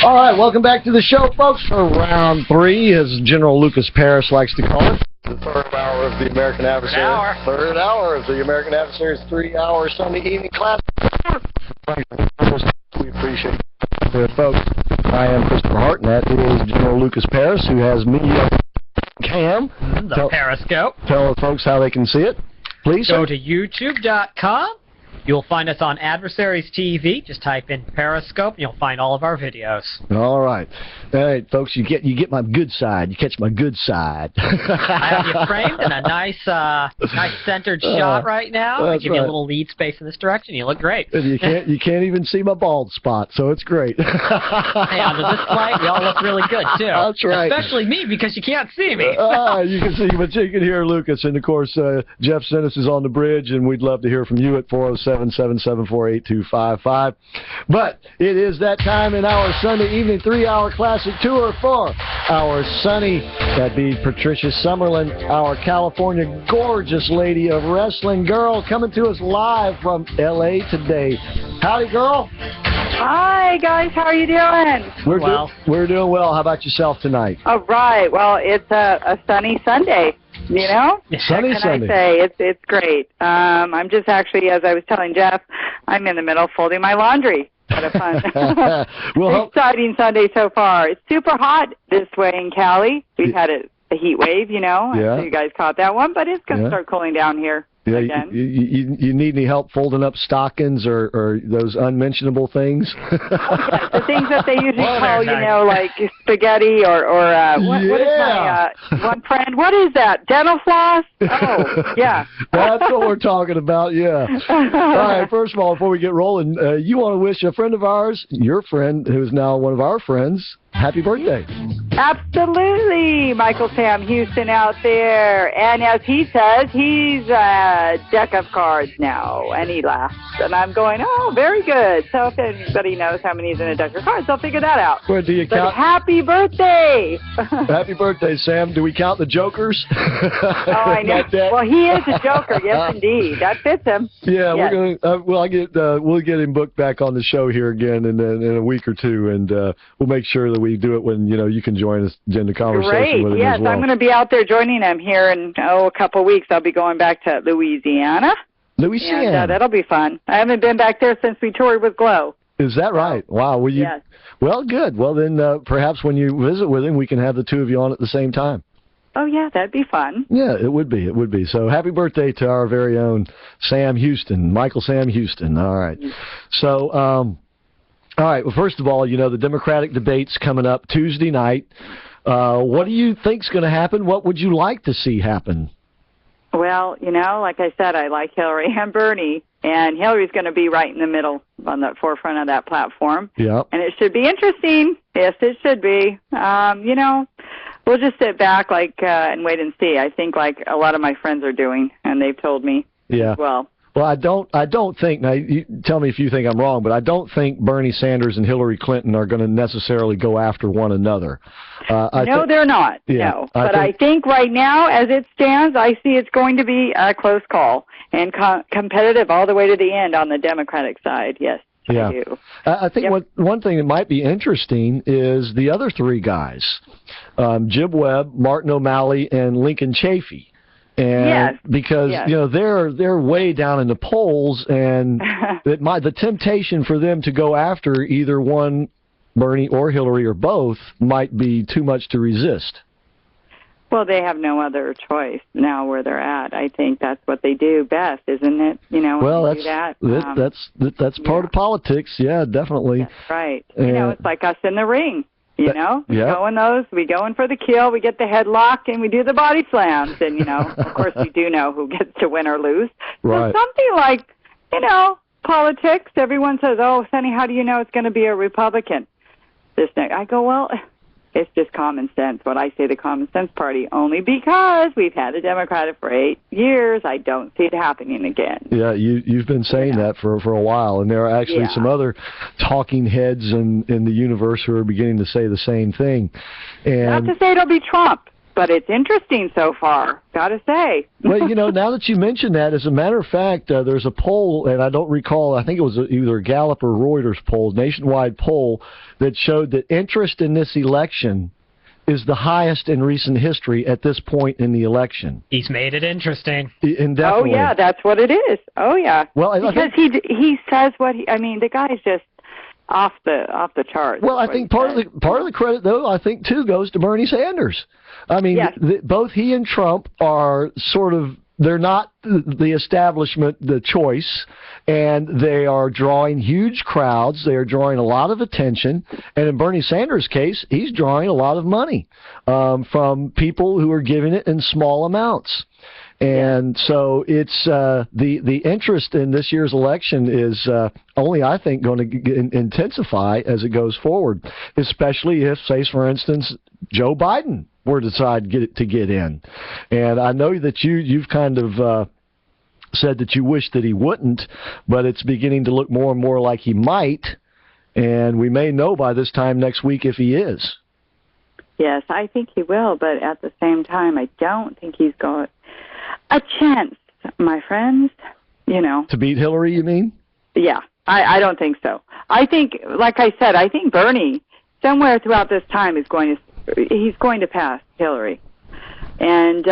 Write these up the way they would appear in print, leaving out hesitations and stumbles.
All right, welcome back to the show, folks, for round 3, as General Lucas Paris likes to call it. The third hour of the American Adversaries. Third hour of the American Adversaries 3-hour Sunday evening class. We appreciate it, folks. I am Christopher Hart, and that is General Lucas Paris, who has me, Cam. The Pariscope. Tell the folks how they can see it, please. Go to youtube.com. You'll find us on Adversaries TV. Just type in Pariscope, and you'll find all of our videos. All right. All right, folks, you get my good side. You catch my good side. I have you framed in a nice centered shot right now. I give you a little lead space in this direction. You look great. And you can't even see my bald spot, so it's great. Hey, under this light, we all look really good, too. That's right. Especially me, because you can't see me. You can see, but you can hear Lucas. And, of course, Jeff Sinnis is on the bridge, and we'd love to hear from you at 407-774-8255. But it is that time in our Sunday evening 3-hour classic tour for our Sunny, that'd be Patricia Summerlin, our California gorgeous lady of wrestling girl, coming to us live from L.A. today. Howdy, girl. Hi, guys. How are you doing? We're doing well. How about yourself tonight? All right. Well, it's a sunny Sunday. You know? Sunny Sunday. I say? It's great. I'm just actually, as I was telling Jeff, I'm in the middle of folding my laundry. What a fun, exciting Sunday so far. It's super hot this way in Cali. We've had a heat wave, you know. Yeah. I'm sure you guys caught that one, but it's going to start cooling down here. Yeah, you need any help folding up stockings or those unmentionable things? The things that they usually call, you know, like spaghetti or what is my one friend? What is that? Dental floss? Oh, yeah. That's what we're talking about, yeah. All right, first of all, before we get rolling, you want to wish a friend of ours, your friend, who is now one of our friends, happy birthday. Absolutely. Michael Sam Houston out there. And as he says, he's a deck of cards now. And he laughs. And I'm going, oh, very good. So if anybody knows how many is in a deck of cards, they'll figure that out. Well, do you count? Happy birthday. Happy birthday, Sam. Do we count the jokers? Oh, I know. Well, he is a joker. Yes, indeed. That fits him. Yeah, yes. We're going to, we'll get him booked back on the show here again in a week or two. And we'll make sure that we do it when, you know, you can join us in the conversation with him as well. I'm going to be out there joining him here in, a couple of weeks. I'll be going back to Louisiana. And, that'll be fun. I haven't been back there since we toured with G.L.O.W. Is that right? Wow. Well, yes. Well, good. Well, then perhaps when you visit with him, we can have the two of you on at the same time. Oh, yeah, that'd be fun. Yeah, it would be. It would be. So happy birthday to our very own Sam Houston, Michael Sam Houston. All right. So, all right. Well, first of all, you know, the Democratic debate's coming up Tuesday night. What do you think's going to happen? What would you like to see happen? Well, you know, like I said, I like Hillary and Bernie, and Hillary's going to be right in the middle, on the forefront of that platform. Yeah. And it should be interesting. Yes, it should be. You know, we'll just sit back and wait and see. I think like a lot of my friends are doing, and they've told me as well. Well, I don't think, now you tell me if you think I'm wrong, but I don't think Bernie Sanders and Hillary Clinton are going to necessarily go after one another. No, they're not. Yeah, no. But I think right now, as it stands, I see it's going to be a close call and competitive all the way to the end on the Democratic side, yes. Yeah. I do. I think one thing that might be interesting is the other three guys, G.L.O.W., Martin O'Malley, and Lincoln Chafee. And because you know they're way down in the polls, and the temptation for them to go after either one, Bernie or Hillary or both, might be too much to resist. Well, they have no other choice now where they're at. I think that's what they do best, isn't it? You know, well, that's part of politics. Yeah, definitely. That's right. You know, it's like us in the ring. You know, we go in for the kill, we get the headlock, and we do the body slams. And, you know, of course, we do know who gets to win or lose. Right. So something like, you know, politics, everyone says, oh, Sonny, how do you know it's going to be a Republican? I go, well, it's just common sense. What I say, the common sense party, only because we've had a Democrat for 8 years. I don't see it happening again. Yeah, you've been saying that for a while, and there are actually some other talking heads in the universe who are beginning to say the same thing. And not to say it'll be Trump. but it's interesting so far, gotta say. Well, now that you mention that, as a matter of fact, there's a poll, and I don't recall, I think it was either a Gallup or Reuters poll, nationwide poll, that showed that interest in this election is the highest in recent history at this point in the election. He's made it interesting. Indefinitely. Oh, yeah, that's what it is. Oh, yeah. Well, because he says what the guy's just off the charts. Well, I think part of the credit, though, I think too goes to Bernie Sanders. I mean, yes. Both he and Trump are sort of, they're not the establishment, the choice, and they are drawing huge crowds. They are drawing a lot of attention, and in Bernie Sanders' case, he's drawing a lot of money from people who are giving it in small amounts. And so it's the interest in this year's election is only, I think, going to intensify as it goes forward, especially if, say, for instance, Joe Biden were to decide to get in. And I know that you've kind of said that you wish that he wouldn't, but it's beginning to look more and more like he might, and we may know by this time next week if he is. Yes, I think he will, but at the same time, I don't think he's got a chance, my friends, To beat Hillary, you mean? Yeah, I don't think so. I think, like I said, I think Bernie, somewhere throughout this time, he's going to pass Hillary. And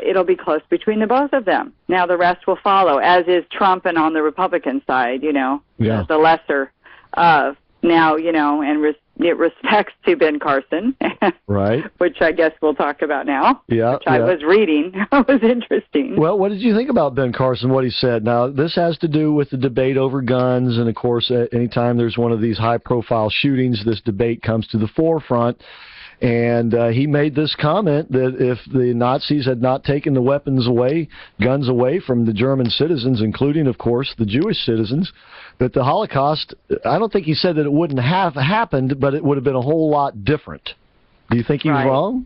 it'll be close between the both of them. Now the rest will follow, as is Trump, and on the Republican side, the lesser of. Now, and it respects to Ben Carson, right? Which I guess we'll talk about now. Yeah, which I was reading. It was interesting. Well, what did you think about Ben Carson, what he said? Now, this has to do with the debate over guns, and of course, anytime there's one of these high-profile shootings, this debate comes to the forefront. And he made this comment that if the Nazis had not taken the guns away from the German citizens, including, of course, the Jewish citizens, that the Holocaust, I don't think he said that it wouldn't have happened, but it would have been a whole lot different. Do you think he was wrong?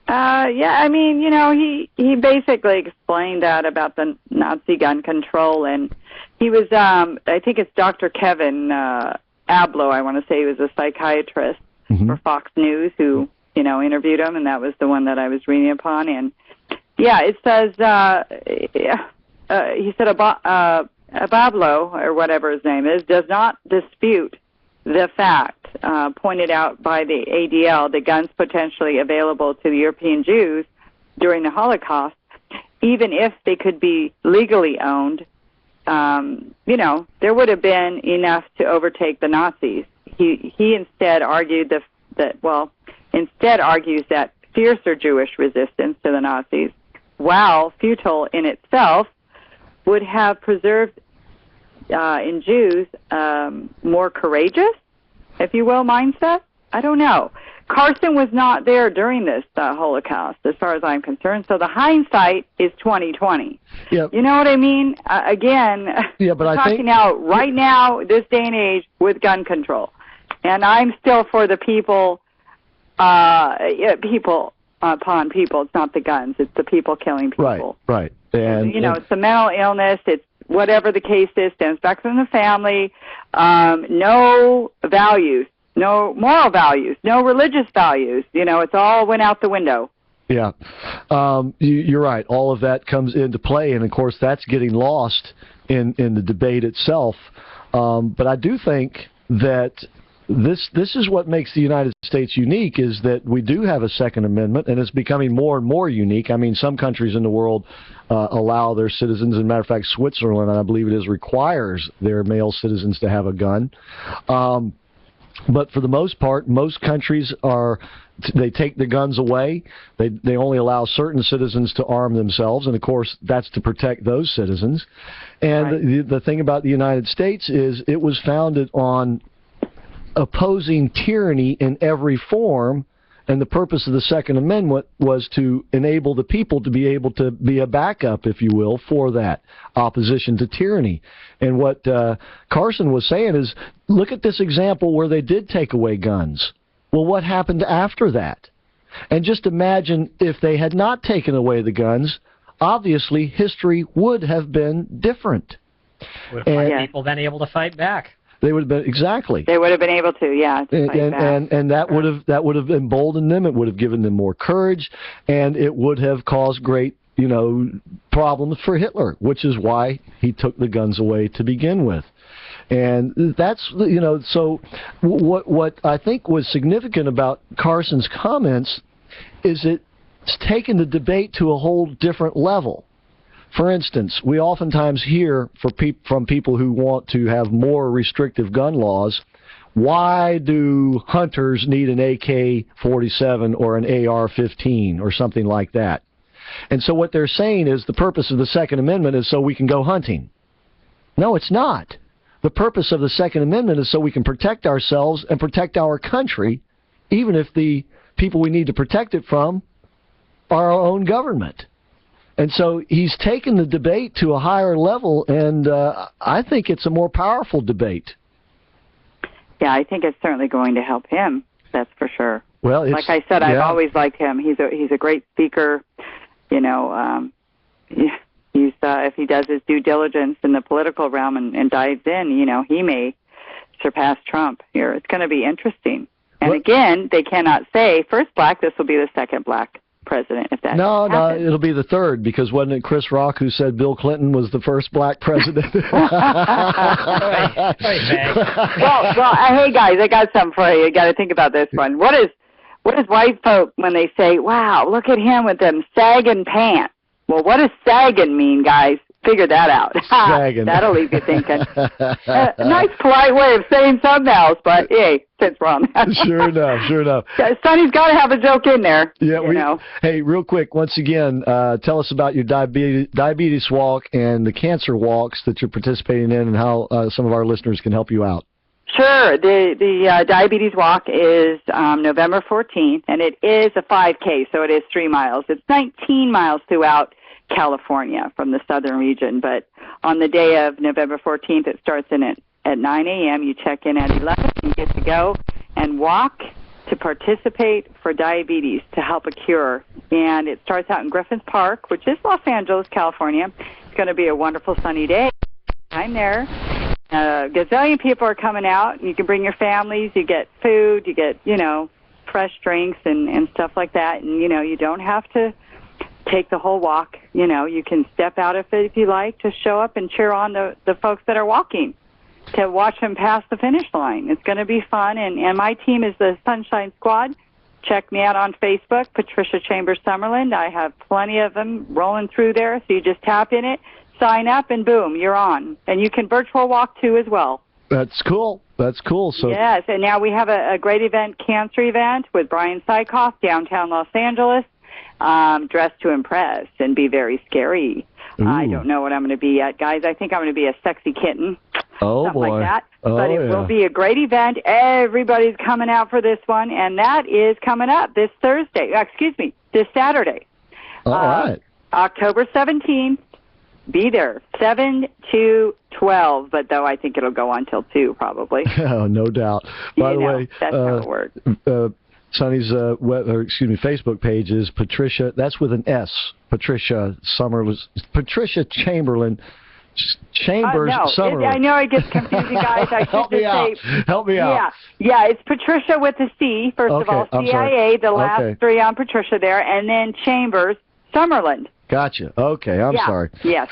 Yeah, I mean, he basically explained that about the Nazi gun control, and he was, I think it's Dr. Kevin Ablow, I want to say, he was a psychiatrist. Mm-hmm. For Fox News, who interviewed him, and that was the one that I was reading upon. And yeah, it says he said Abablo, or whatever his name is, does not dispute the fact pointed out by the ADL that guns potentially available to the European Jews during the Holocaust, even if they could be legally owned, there would have been enough to overtake the Nazis. He instead argued instead argues that fiercer Jewish resistance to the Nazis, while futile in itself, would have preserved in Jews more courageous, if you will, mindset. I don't know. Carson was not there during this Holocaust, as far as I'm concerned. So the hindsight is 20/20. Yep. You know what I mean? Again, yeah, but we're talking now, right now, this day and age, with gun control. And I'm still for the people upon people. It's not the guns. It's the people killing people. Right. And it's the mental illness. It's whatever the case is, stems back from the family. No values, no moral values, no religious values. It's all went out the window. Yeah, you're right. All of that comes into play, and of course that's getting lost in the debate itself. But I do think that this is what makes the United States unique, is that we do have a Second Amendment, and it's becoming more and more unique. I mean, some countries in the world allow their citizens, as a matter of fact, Switzerland, I believe it is, requires their male citizens to have a gun. But for the most part, most countries they take the guns away. They only allow certain citizens to arm themselves, and of course that's to protect those citizens. And the thing about the United States is it was founded on opposing tyranny in every form, and the purpose of the Second Amendment was to enable the people to be able to be a backup, if you will, for that opposition to tyranny. And what Carson was saying is, look at this example where they did take away guns. Well, what happened after that? And just imagine if they had not taken away the guns, obviously history would have been different. Would have people been able to fight back. They would have been exactly. They would have been able to, yeah. And that would have emboldened them. It would have given them more courage, and it would have caused great, problems for Hitler, which is why he took the guns away to begin with. And that's, so what I think was significant about Carson's comments is it's taken the debate to a whole different level. For instance, we oftentimes hear from people who want to have more restrictive gun laws, why do hunters need an AK-47 or an AR-15 or something like that? And so what they're saying is the purpose of the Second Amendment is so we can go hunting. No, it's not. The purpose of the Second Amendment is so we can protect ourselves and protect our country, even if the people we need to protect it from are our own government. And so he's taken the debate to a higher level, and I think it's a more powerful debate. Yeah, I think it's certainly going to help him, that's for sure. Well, like I said, I've always liked him. He's a great speaker. If he does his due diligence in the political realm and dives in, he may surpass Trump here. It's going to be interesting. And again, they cannot say first black. This will be the second black president. If that no, it'll be the third, because wasn't it Chris Rock who said Bill Clinton was the first black president? Well, hey guys, I got something for you. You got to think about this one. What is white folk when they say, "Wow, look at him with them sagging pants"? Well, what does sagging mean, guys? Figure that out. Sagging. That'll leave you thinking. Nice, polite way of saying something else, but hey, since we're on that. Sure enough. Yeah, Sonny's got to have a joke in there. Yeah, Hey, real quick, once again, tell us about your diabetes walk and the cancer walks that you're participating in, and how some of our listeners can help you out. Sure. The diabetes walk is November 14th, and it is a 5K, so it is 3 miles. It's 19 miles throughout California from the southern region, but on the day of November 14th, it starts at 9 a.m. You check in at 11, you get to go and walk to participate for diabetes to help a cure. And it starts out in Griffith Park, which is Los Angeles, California. It's going to be a wonderful sunny day. I'm there. A gazillion people are coming out. You can bring your families. You get food. You get, fresh drinks and stuff like that. And, you don't have to take the whole walk. You can step out of it if you like, to show up and cheer on the folks that are walking, to watch them pass the finish line. It's going to be fun. And my team is the Sunshine Squad. Check me out on Facebook, Patricia Chambers Summerlin. I have plenty of them rolling through there, so you just tap in it, sign up, and boom, you're on. And you can virtual walk too as well. That's cool. So yes, and now we have a great event, cancer event, with Brian Sykoff, downtown Los Angeles, dressed to impress and be very scary. Ooh. I don't know what I'm going to be yet, guys. I think I'm going to be a sexy kitten. Oh, something boy. like that. Oh, but it will be a great event. Everybody's coming out for this one, and that is coming up this Saturday. All right. October 17th. Be there, 7 to 12, but though I think it'll go on till 2 probably. Oh, no doubt. By the way, that's how it works. Sonny's Facebook page is Patricia. That's with an S. Patricia Patricia Chamberlain. Chambers Summerlin. I know it gets confusing, guys. I Help me out. Help me out. Yeah, it's Patricia with a C, first of all. CIA, the last 3 on Patricia there, and then Chambers Summerlin. Gotcha. Okay, I'm sorry. Yes.